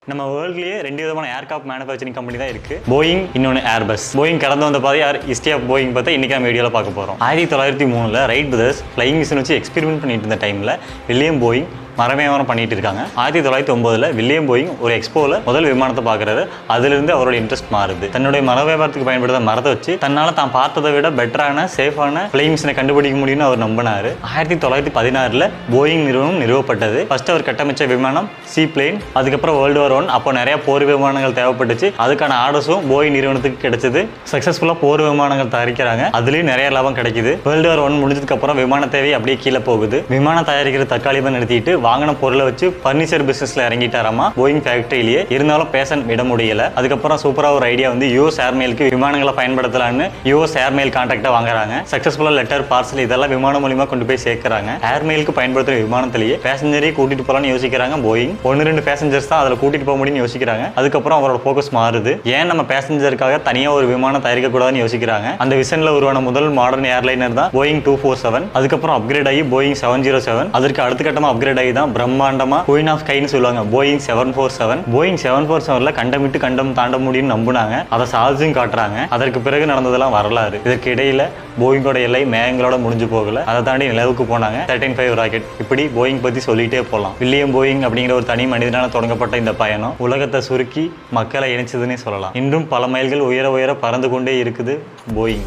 நம்ம வேர்ல்ட்லயே ரெண்டு விதமான ஏர்கிராஃப்ட் மேனுஃபேக்சரிங் கம்பெனி தான் இருக்கு. போயிங், இன்னொன்று ஏர்பஸ். போயிங் கடந்து வந்த பாதை ஹிஸ்டரி ஆஃப் போயிங் பார்த்தா இன்னைக்கு நம்ம வீடியோவில் பார்க்க போகிறோம். 1903 ரைட் பிரதர்ஸ் ஃப்ளைங் மிஷின் வச்சு எக்ஸ்பெரிமெண்ட் பண்ணிட்டு இருந்த டைமில் வில்லியம் போயிங் மரமேவரம் பண்ணிட்டு இருக்காங்க. 1909 வில்லியம் போயிங் ஒரு எக்ஸ்போவில் முதல் விமானத்தை பார்க்குறாரு. அதிலிருந்து அவரோட இன்ட்ரெஸ்ட் மாறுது. தன்னுடைய மரவியாபாரத்துக்கு பயன்படுத்த மரத்தை வச்சு தன்னால் தான் பார்த்ததை விட பெட்டரான சேஃபான ஃப்ளைங் மிஷினை கண்டுபிடிக்க முடியும்னு அவர் நம்பினார். 1916 போயிங் நிறுவனம் நிறுவப்பட்டது. ஃபர்ஸ்ட் அவர் கட்டமைச்ச விமானம் சி பிளேன். அதுக்கப்புறம் வேர்ல்டு வார் 1 அப்போ நிறைய போர் விமானங்கள் தேவைப்பட்டுச்சு. அதுக்கான ஆர்டர்ஸும் போயிங் நிறுவனத்துக்கு கிடைச்சது. சக்ஸஸ்ஃபுல்லாக போர் விமானங்கள் தயாரிக்கிறாங்க. அதுலேயும் நிறைய லாபம் கிடைக்குது. வேர்ல்டு வார் 1 முடிஞ்சதுக்கு அப்புறம் விமான தேவை அப்படியே கீழே போகுது. விமானம் தயாரிக்கிற தற்காலிகமாக நிறுத்திட்டு வாங்கின பொருளை வச்சு பர்னிச்சர் பிசினஸ்ல இறங்கிட்டாராமா போயிங் ஃபேக்டரியிலேயே. இருந்தாலும் பேஷன் விட முடியல. அதுக்கப்புறம் சூப்பரா ஒரு ஐடியா வந்து யூஎஸ் ஏர்மெயிலுக்கு விமானங்களை பயன்படுத்தலான்னு யூஎஸ் ஏர்மெயில் கான்ட்ராக்டை வாங்குறாங்க. சக்சஸ்ஃபுல்லா லெட்டர், பார்சல் இதெல்லாம் விமானம் மூலமா கொண்டு போய் சேர்க்கிறாங்க. ஏர்மெயிலுக்கு பயன்படுத்துற விமானத்திலேயே பேசஞ்சரையும் கூட்டிட்டு போலான்னு யோசிக்கிறாங்க போயிங். 1-2 பேசஞ்சர்ஸ் தான் அதில் கூட்டிட்டு போக முடியும்னு யோசிக்கிறாங்க. அதுக்கப்புறம் அவரோட ஃபோக்கஸ் மாறுது. ஏன் நம்ம பேசஞ்சருக்காக தனியாக ஒரு விமானம் தயாரிக்க கூடாதுன்னு யோசிக்கிறாங்க. அந்த விசன்ல உருவான முதல் மாடர்ன் ஏர்லைனர் தான் போயிங் 247. அதுக்கப்புறம் அப்கிரேட் ஆகி போயிங் 707. அதற்கு அடுத்த கட்டமா அப்கிரேட் ஆகி தான் பிரம்மாண்டமா குயின் ஆஃப் ஸ்கைன்னு சொல்லுவாங்க போயிங் 747. போயிங் 747ல கண்டம் விட்டு கண்டம் தாண்ட முடியும்னு நம்புனாங்க. அதை சாதிச்சும் காட்டுறாங்க. அதற்கு பிறகு நடந்ததெல்லாம் வரலாறு. இதற்கு இடையில போயிங்கோட எல்லை மேகங்களோட முடிஞ்சு போகல. அதை தாண்டி நிலவுக்கு போனாங்க. 13-5 ராக்கெட். இப்படி போயிங் பத்தி சொல்லிட்டே போகலாம். வில்லியம் போயிங் அப்படிங்கிற ஒரு தனி மனிதனால தொடங்கப்பட்ட இந்த பயணம் உலகத்தை சுருக்கி மக்களை இணைச்சதுன்னே சொல்லலாம். இன்றும் பல மைல்கள் உயர உயர பறந்து கொண்டே இருக்குது போயிங்.